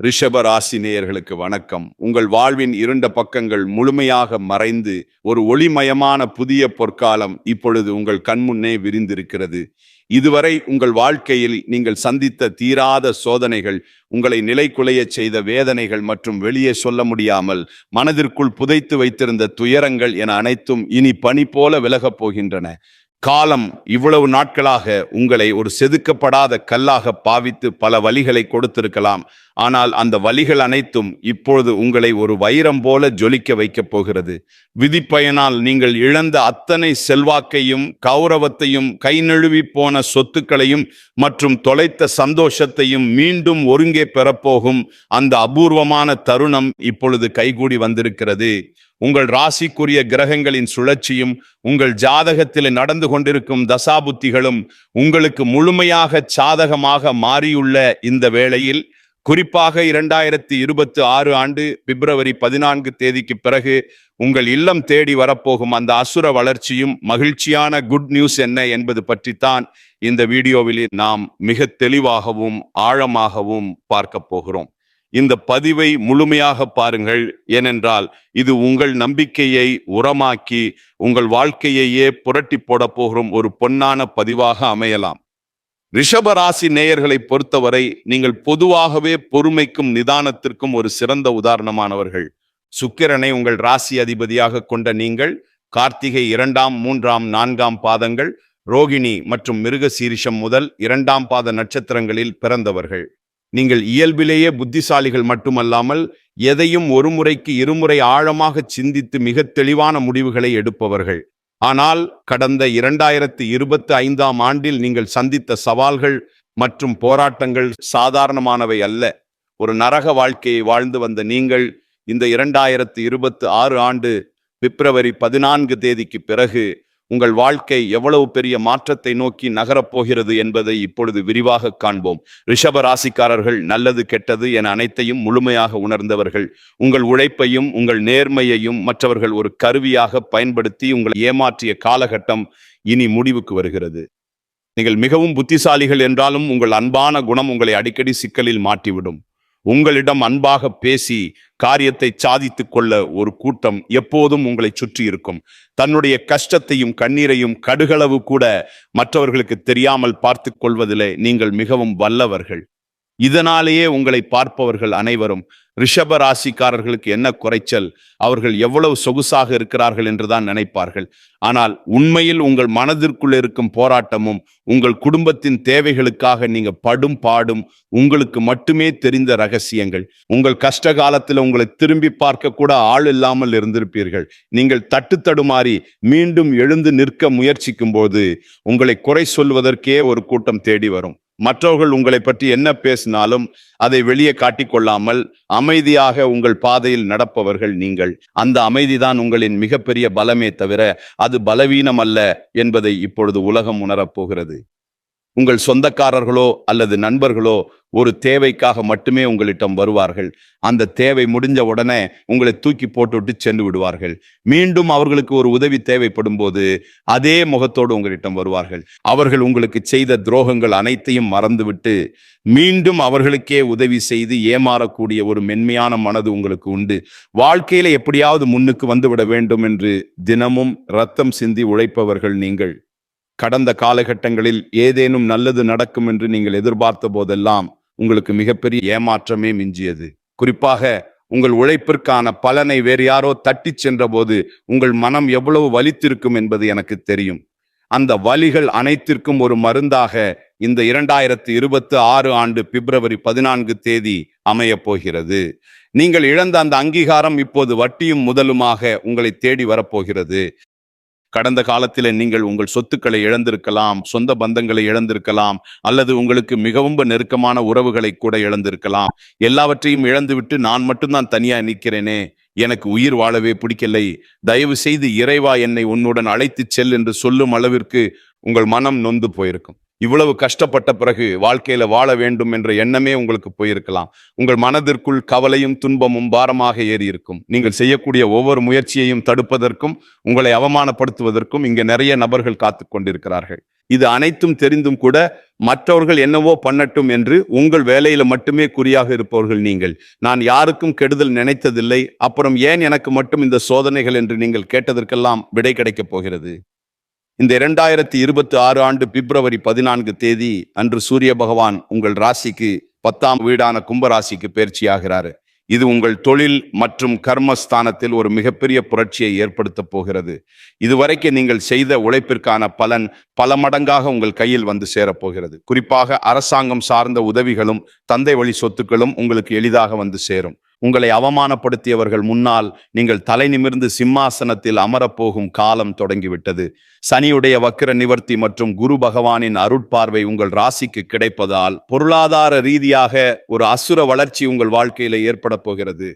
ரிஷப ராசி நேயர்களுக்கு வணக்கம். உங்கள் வாழ்வின் இருண்ட பக்கங்கள் முழுமையாக மறைந்து ஒரு ஒளிமயமான புதிய பொற்காலம் இப்பொழுது உங்கள் கண்முன்னே விரிந்திருக்கிறது. இதுவரை உங்கள் வாழ்க்கையில் நீங்கள் சந்தித்த தீராத சோதனைகள், உங்களை நிலைகுலையச் செய்த வேதனைகள் மற்றும் வெளியே சொல்ல முடியாமல் மனதிற்குள் புதைத்து வைத்திருந்த துயரங்கள் என அனைத்தும் இனி பனி போல விலகப் போகின்றன. காலம் இவ்வளவு நாட்களாக உங்களை ஒரு செதுக்கப்படாத கல்லாக பாவித்து பல வலிகளை கொடுத்திருக்கலாம். ஆனால் அந்த வலிகள் அனைத்தும் இப்பொழுது உங்களை ஒரு வைரம் போல ஜொலிக்க வைக்கப் போகிறது. விதிப்பயனால் நீங்கள் இழந்த அத்தனை செல்வாக்கையும் கௌரவத்தையும், கை நழுவி போன சொத்துக்களையும் மற்றும் தொலைத்த சந்தோஷத்தையும் மீண்டும் ஒருங்கே பெறப்போகும் அந்த அபூர்வமான தருணம் இப்பொழுது கைகூடி வந்திருக்கிறது. உங்கள் ராசிக்குரிய கிரகங்களின் சுழற்சியும் உங்கள் ஜாதகத்தில் நடந்து கொண்டிருக்கும் தசாபுத்திகளும் உங்களுக்கு முழுமையாக சாதகமாக மாறியுள்ள இந்த வேளையில், குறிப்பாக 2026 ஆண்டு பிப்ரவரி 14 தேதிக்கு பிறகு உங்கள் இல்லம் தேடி வரப்போகும் அந்த அசுர வளர்ச்சியும் மகிழ்ச்சியான குட் நியூஸ் என்ன என்பது பற்றித்தான் இந்த வீடியோவில் நாம் மிக தெளிவாகவும் ஆழமாகவும் பார்க்க போகிறோம். இந்த பதிவை முழுமையாக பாருங்கள். ஏனென்றால் இது உங்கள் நம்பிக்கையை உரமாக்கி உங்கள் வாழ்க்கையையே புரட்டி போட போகும் ஒரு பொன்னான பதிவாக அமையலாம். ரிஷபராசி நேயர்களை பொறுத்தவரை நீங்கள் பொதுவாகவே பொறுமைக்கும் நிதானத்திற்கும் ஒரு சிறந்த உதாரணமானவர்கள். சுக்கிரனை உங்கள் ராசி அதிபதியாக கொண்ட நீங்கள் கார்த்திகை 2ஆம் 3ஆம் 4ஆம் பாதங்கள், ரோகிணி மற்றும் மிருகசீரிஷம் முதல் 2ஆம் பாத நட்சத்திரங்களில் பிறந்தவர்கள். நீங்கள் இயல்பிலேயே புத்திசாலிகள் மட்டுமல்லாமல் எதையும் ஒரு முறைக்கு இருமுறை ஆழமாக சிந்தித்து மிக தெளிவான முடிவுகளை எடுப்பவர்கள். ஆனால் கடந்த 2025ஆம் ஆண்டில் நீங்கள் சந்தித்த சவால்கள் மற்றும் போராட்டங்கள் சாதாரணமானவை அல்ல. ஒரு நரக வாழ்க்கையை வாழ்ந்து வந்த நீங்கள் இந்த 2026 ஆண்டு பிப்ரவரி 14 தேதிக்கு பிறகு உங்கள் வாழ்க்கை எவ்வளவு பெரிய மாற்றத்தை நோக்கி நகரப்போகிறது என்பதை இப்பொழுது விரிவாக காண்போம். ரிஷப ராசிக்காரர்கள் நல்லது கெட்டது என அனைத்தையும் முழுமையாக உணர்ந்தவர்கள். உங்கள் உழைப்பையும் உங்கள் நேர்மையையும் மற்றவர்கள் ஒரு கருவியாக பயன்படுத்தி உங்களை ஏமாற்றிய காலகட்டம் இனி முடிவுக்கு வருகிறது. நீங்கள் மிகவும் புத்திசாலிகள் என்றாலும் உங்கள் அன்பான குணம் உங்களை அடிக்கடி சிக்கலில் மாட்டிவிடும். உங்களிடம் அன்பாக பேசி காரியத்தை சாதித்துக் கொள்ள ஒரு கூட்டம் எப்போதும் உங்களை சுற்றி இருக்கும். தன்னுடைய கஷ்டத்தையும் கண்ணீரையும் கடுகளவு கூட மற்றவர்களுக்கு தெரியாமல் பார்த்து கொள்வதிலே நீங்கள் மிகவும் வல்லவர்கள். இதனாலேயே உங்களை பார்ப்பவர்கள் அனைவரும் ரிஷப ராசிக்காரர்களுக்கு என்ன குறைச்சல், அவர்கள் எவ்வளவு சொகுசாக இருக்கிறார்கள் என்றுதான் நினைப்பார்கள். ஆனால் உண்மையில் உங்கள் மனதிற்குள் இருக்கும் போராட்டமும் உங்கள் குடும்பத்தின் தேவைகளுக்காக நீங்க படும் பாடும் உங்களுக்கு மட்டுமே தெரிந்த ரகசியங்கள். உங்கள் கஷ்ட காலத்தில் உங்களை திரும்பி பார்க்க கூட ஆள் இல்லாமல் இருந்திருப்பீர்கள். நீங்கள் தட்டு தடுமாறி மீண்டும் எழுந்து நிற்க முயற்சிக்கும் போது உங்களை குறை சொல்வதற்கே ஒரு கூட்டம் தேடி வரும். மற்றவர்கள் உங்களை பற்றி என்ன பேசினாலும் அதை வெளியே காட்டிக்கொள்ளாமல் அமைதியாக உங்கள் பாதையில் நடப்பவர்கள் நீங்கள். அந்த அமைதிதான் உங்களின் மிகப்பெரிய பலமே தவிர அது பலவீனம் அல்ல என்பதை இப்பொழுது உலகம் உணரப்போகிறது. உங்கள் சொந்தக்காரர்களோ அல்லது நண்பர்களோ ஒரு தேவைக்காக மட்டுமே உங்களிடம் வருவார்கள். அந்த தேவை முடிஞ்ச உடனே உங்களை தூக்கி போட்டுவிட்டு சென்று விடுவார்கள். மீண்டும் அவர்களுக்கு ஒரு உதவி தேவைப்படும் போது அதே முகத்தோடு உங்களிடம் வருவார்கள். அவர்கள் உங்களுக்கு செய்த துரோகங்கள் அனைத்தையும் மறந்துவிட்டு மீண்டும் அவர்களுக்கே உதவி செய்து ஏமாறக்கூடிய ஒரு மென்மையான மனது உங்களுக்கு உண்டு. வாழ்க்கையில எப்படியாவது முன்னுக்கு வந்துவிட வேண்டும் என்று தினமும் ரத்தம் சிந்தி உழைப்பவர்கள் நீங்கள். கடந்த காலகட்டங்களில் ஏதேனும் நல்லது நடக்கும் என்று நீங்கள் எதிர்பார்த்த போதெல்லாம் உங்களுக்கு மிகப்பெரிய ஏமாற்றமே மிஞ்சியது. குறிப்பாக உங்கள் உழைப்பிற்கான பலனை வேறு யாரோ தட்டி சென்ற போது உங்கள் மனம் எவ்வளவு வலித்திருக்கும் என்பது எனக்கு தெரியும். அந்த வலிகள் அனைத்திற்கும் ஒரு மருந்தாக இந்த 2026 ஆண்டு பிப்ரவரி 14 தேதி அமைய போகிறது. நீங்கள் இழந்த அந்த அங்கீகாரம் இப்போது வட்டியும் முதலுமாக உங்களை தேடி வரப்போகிறது. கடந்த காலத்தில் நீங்கள் உங்கள் சொத்துக்களை இழந்திருக்கலாம், சொந்த பந்தங்களை இழந்திருக்கலாம், அல்லது உங்களுக்கு மிகவும் நெருக்கமான உறவுகளை கூட இழந்திருக்கலாம். எல்லாவற்றையும் இழந்துவிட்டு நான் மட்டும்தான் தனியா நிற்கிறேனே, எனக்கு உயிர் வாழவே பிடிக்கலை, தயவு செய்து இறைவா என்னை உன்னுடன் அழைத்து செல் என்று சொல்லும் அளவிற்கு உங்கள் மனம் நொந்து போயிருக்கும். இவ்வளவு கஷ்டப்பட்ட பிறகு வாழ்க்கையில வாழ வேண்டும் என்ற எண்ணமே உங்களுக்கு போயிருக்கலாம். உங்கள் மனதிற்குள் கவலையும் துன்பமும் பாரமாக ஏறி இருக்கும். நீங்கள் செய்யக்கூடிய ஒவ்வொரு முயற்சியையும் தடுப்பதற்கும் உங்களை அவமானப்படுத்துவதற்கும் இங்கே நிறைய நபர்கள் காத்து கொண்டிருக்கிறார்கள். இது அனைத்தும் தெரிந்தும் கூட மற்றவர்கள் என்னவோ பண்ணட்டும் என்று உங்கள் வேலையில மட்டுமே குறியாக இருப்பவர்கள் நீங்கள். நான் யாருக்கும் கெடுதல் நினைத்ததில்லை, அப்புறம் ஏன் எனக்கு மட்டும் இந்த சோதனைகள் என்று நீங்கள் கேட்டதற்கெல்லாம் விடை கிடைக்கப் போகிறது. இந்த 2026 ஆண்டு பிப்ரவரி 14 தேதி அன்று சூரிய பகவான் உங்கள் ராசிக்கு 10ஆம் வீடான கும்பராசிக்கு பயிற்சியாகிறாரு. இது உங்கள் தொழில் மற்றும் கர்மஸ்தானத்தில் ஒரு மிகப்பெரிய புரட்சியை ஏற்படுத்த போகிறது. இதுவரைக்கும் நீங்கள் செய்த உழைப்பிற்கான பலன் பல மடங்காக உங்கள் கையில் வந்து சேரப்போகிறது. குறிப்பாக அரசாங்கம் சார்ந்த உதவிகளும் தந்தை வழி சொத்துக்களும் உங்களுக்கு எளிதாக வந்து சேரும். உங்களை அவமானப்படுத்தியவர்கள் முன்னால் நீங்கள் தலை நிமிர்ந்து சிம்மாசனத்தில் அமரப்போகும் காலம் தொடங்கிவிட்டது. சனியுடைய வக்கிர நிவர்த்தி மற்றும் குரு பகவானின் அருட்பார்வை உங்கள் ராசிக்கு கிடைப்பதால் பொருளாதார ரீதியாக ஒரு அசுர வளர்ச்சி உங்கள் வாழ்க்கையில ஏற்பட போகிறது.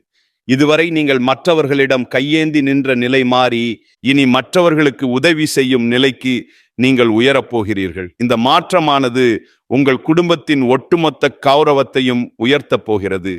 இதுவரை நீங்கள் மற்றவர்களிடம் கையேந்தி நின்ற நிலை மாறி இனி மற்றவர்களுக்கு உதவி செய்யும் நிலைக்கு நீங்கள் உயரப்போகிறீர்கள். இந்த மாற்றமானது உங்கள் குடும்பத்தின் ஒட்டுமொத்த கௌரவத்தையும் உயர்த்தப் போகிறது.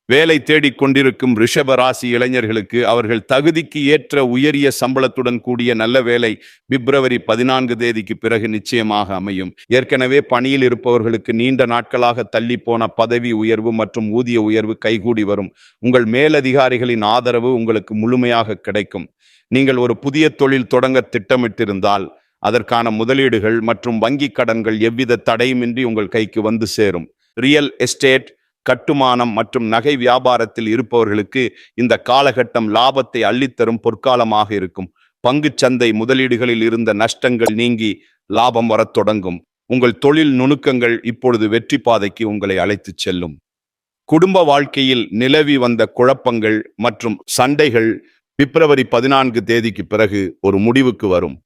வேலை தேடிக் கொண்டிருக்கும் ரிஷப ராசி இளைஞர்களுக்கு அவர்கள் தகுதிக்கு ஏற்ற உயரிய சம்பளத்துடன் கூடிய நல்ல வேலை பிப்ரவரி 14 தேதிக்கு பிறகு நிச்சயமாக அமையும். ஏற்கனவே பணியில் இருப்பவர்களுக்கு நீண்ட நாட்களாக தள்ளி போன பதவி உயர்வு மற்றும் ஊதிய உயர்வு கைகூடி வரும். உங்கள் மேலதிகாரிகளின் ஆதரவு உங்களுக்கு முழுமையாக கிடைக்கும். நீங்கள் ஒரு புதிய தொழில் தொடங்க திட்டமிட்டிருந்தால் அதற்கான முதலீடுகள் மற்றும் வங்கி கடன்கள் எவ்வித தடையுமின்றி உங்கள் கைக்கு வந்து சேரும். ரியல் எஸ்டேட், கட்டுமானம் மற்றும் நகை வியாபாரத்தில் இருப்பவர்களுக்கு இந்த காலகட்டம் லாபத்தை அள்ளித்தரும் பொற்காலமாக இருக்கும். பங்கு சந்தை முதலீடுகளில் இருந்த நஷ்டங்கள் நீங்கி லாபம் வரத் தொடங்கும். உங்கள் தொழில் நுணுக்கங்கள் இப்பொழுது வெற்றி பாதைக்கு உங்களை அழைத்துச் செல்லும். குடும்ப வாழ்க்கையில் நிலவி வந்த குழப்பங்கள் மற்றும் சண்டைகள் பிப்ரவரி 14 தேதிக்கு பிறகு ஒரு முடிவுக்கு வரும்.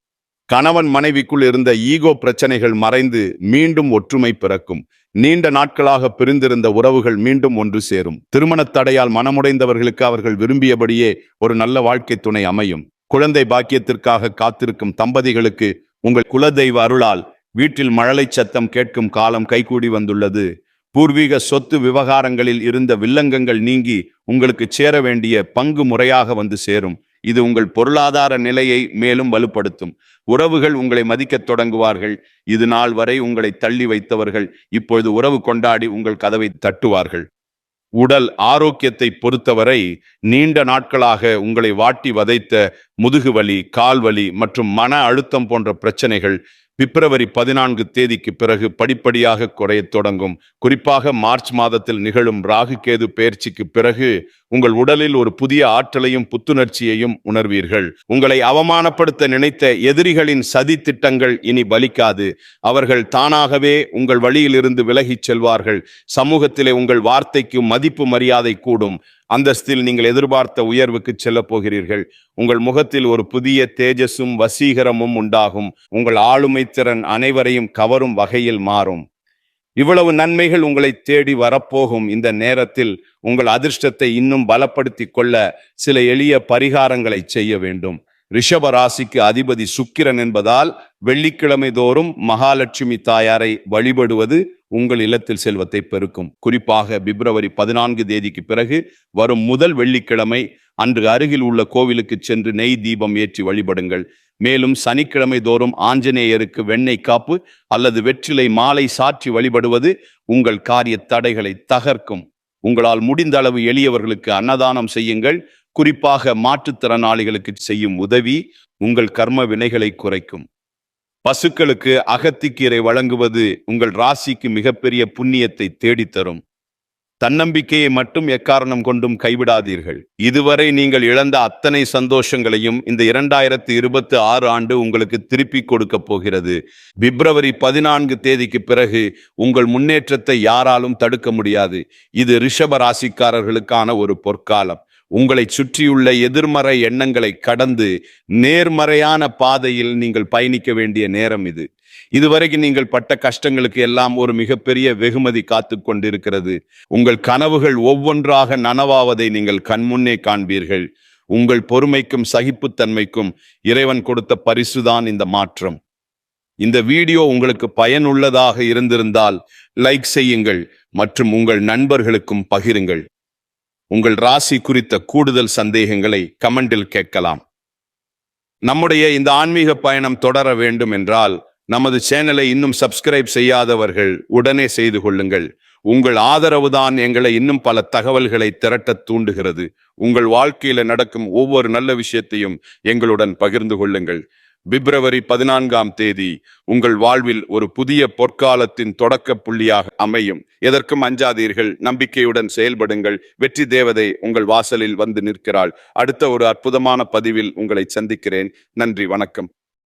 கணவன் மனைவிக்குள் இருந்த ஈகோ பிரச்சனைகள் மறைந்து மீண்டும் ஒற்றுமை பிறக்கும். நீண்ட நாட்களாக பிரிந்திருந்த உறவுகள் மீண்டும் ஒன்று சேரும். திருமண தடையால் மனமுடைந்தவர்களுக்கு அவர்கள் விரும்பியபடியே ஒரு நல்ல வாழ்க்கை துணை அமையும். குழந்தை பாக்கியத்திற்காக காத்திருக்கும் தம்பதிகளுக்கு உங்கள் குலதெய்வ அருளால் வீட்டில் மழலை சத்தம் கேட்கும் காலம் கைகூடி வந்துள்ளது. பூர்வீக சொத்து விவகாரங்களில் இருந்த வில்லங்கங்கள் நீங்கி உங்களுக்கு சேர வேண்டிய பங்கு முறையாக வந்து சேரும். இது உங்கள் பொருளாதார நிலையை மேலும் வலுப்படுத்தும். உறவுகள் உங்களை மதிக்கத் தொடங்குவார்கள். இது நாள் வரை உங்களை தள்ளி வைத்தவர்கள் இப்பொழுது உறவு கொண்டாடி உங்கள் கதவை தட்டுவார்கள். உடல் ஆரோக்கியத்தை பொறுத்தவரை நீண்ட நாட்களாக உங்களை வாட்டி வதைத்த முதுகுவலி, கால்வலி மற்றும் மன அழுத்தம் போன்ற பிரச்சனைகள் பிப்ரவரி 14 தேதிக்கு பிறகு படிப்படியாக குறையத் தொடங்கும். குறிப்பாக மார்ச் மாதத்தில் நிகழும் ராகு கேது பெயர்ச்சிக்கு பிறகு உங்கள் உடலில் ஒரு புதிய ஆற்றலையும் புத்துணர்ச்சியையும் உணர்வீர்கள். உங்களை அவமானப்படுத்த நினைத்த எதிரிகளின் சதி திட்டங்கள் இனி பலிக்காது. அவர்கள் தானாகவே உங்கள் வழியிலிருந்து விலகிச் செல்வார்கள். சமூகத்திலே உங்கள் வார்த்தைக்கு மதிப்பு மரியாதை கூடும். அந்தஸ்தில் நீங்கள் எதிர்பார்த்த உயர்வுக்கு செல்ல போகிறீர்கள். உங்கள் முகத்தில் ஒரு புதிய தேஜஸும் வசீகரமும் உண்டாகும். உங்கள் ஆளுமை திறன் அனைவரையும் கவரும் வகையில் மாறும். இவ்வளவு நன்மைகள் உங்களை தேடி வரப்போகும் இந்த நேரத்தில் உங்கள் அதிர்ஷ்டத்தை இன்னும் பலப்படுத்தி கொள்ள சில எளிய பரிகாரங்களை செய்ய வேண்டும். ரிஷப ராசிக்கு அதிபதி சுக்கிரன் என்பதால் வெள்ளிக்கிழமை தோறும் மகாலட்சுமி தாயாரை வழிபடுவது உங்கள் இல்லத்தில் செல்வத்தை பெருக்கும். குறிப்பாக பிப்ரவரி 14 தேதிக்கு பிறகு வரும் முதல் வெள்ளிக்கிழமை அன்று அருகில் உள்ள கோவிலுக்கு சென்று நெய் தீபம் ஏற்றி வழிபடுங்கள். மேலும் சனிக்கிழமை தோறும் ஆஞ்சநேயருக்கு வெண்ணெய் காப்பு அல்லது வெற்றிலை மாலை சாற்றி வழிபடுவது உங்கள் காரிய தடைகளை தகர்க்கும். உங்களால் முடிந்த அளவு எளியவர்களுக்கு அன்னதானம் செய்யுங்கள். குறிப்பாக மாற்றுத்திறனாளிகளுக்கு செய்யும் உதவி உங்கள் கர்ம வினைகளை குறைக்கும். பசுக்களுக்கு அகத்திக்கீரை வழங்குவது உங்கள் ராசிக்கு மிகப்பெரிய புண்ணியத்தை தேடித்தரும். தன்னம்பிக்கையை மட்டும் எக்காரணம் கொண்டும் கைவிடாதீர்கள். இதுவரை நீங்கள் இழந்த அத்தனை சந்தோஷங்களையும் இந்த 2026 ஆண்டு உங்களுக்கு திருப்பி கொடுக்க போகிறது. பிப்ரவரி 14 தேதிக்கு பிறகு உங்கள் முன்னேற்றத்தை யாராலும் தடுக்க முடியாது. இது ரிஷப ராசிக்காரர்களுக்கான ஒரு பொற்காலம். உங்களை சுற்றியுள்ள எதிர்மறை எண்ணங்களை கடந்து நேர்மறையான பாதையில் நீங்கள் பயணிக்க வேண்டிய நேரம் இது. இதுவரைக்கும் நீங்கள் பட்ட கஷ்டங்களுக்கு எல்லாம் ஒரு மிகப்பெரிய வெகுமதி காத்து கொண்டிருக்கிறது. உங்கள் கனவுகள் ஒவ்வொன்றாக நனவாவதை நீங்கள் கண்முன்னே காண்பீர்கள். உங்கள் பொறுமைக்கும் சகிப்புத்தன்மைக்கும் இறைவன் கொடுத்த பரிசுதான் இந்த மாற்றம். இந்த வீடியோ உங்களுக்கு பயனுள்ளதாக இருந்திருந்தால் லைக் செய்யுங்கள் மற்றும் உங்கள் நண்பர்களுக்கும் பகிருங்கள். உங்கள் ராசி குறித்த கூடுதல் சந்தேகங்களை கமெண்டில் கேட்கலாம். நம்முடைய இந்த ஆன்மீக பயணம் தொடர வேண்டும் என்றால் நமது சேனலை இன்னும் சப்ஸ்கிரைப் செய்யாதவர்கள் உடனே செய்து கொள்ளுங்கள். உங்கள் ஆதரவுதான் எங்களை இன்னும் பல தகவல்களை திரட்ட தூண்டுகிறது. உங்கள் வாழ்க்கையில நடக்கும் ஒவ்வொரு நல்ல விஷயத்தையும் எங்களுடன் பகிர்ந்து கொள்ளுங்கள். பிப்ரவரி 14 உங்கள் வாழ்வில் ஒரு புதிய பொற்காலத்தின் தொடக்க புள்ளியாக அமையும். எதற்கும் அஞ்சாதீர்கள், நம்பிக்கையுடன் செயல்படுங்கள். வெற்றி தேவதை உங்கள் வாசலில் வந்து நிற்கிறாள். அடுத்த ஒரு அற்புதமான பதிவில் உங்களை சந்திக்கிறேன். நன்றி, வணக்கம்.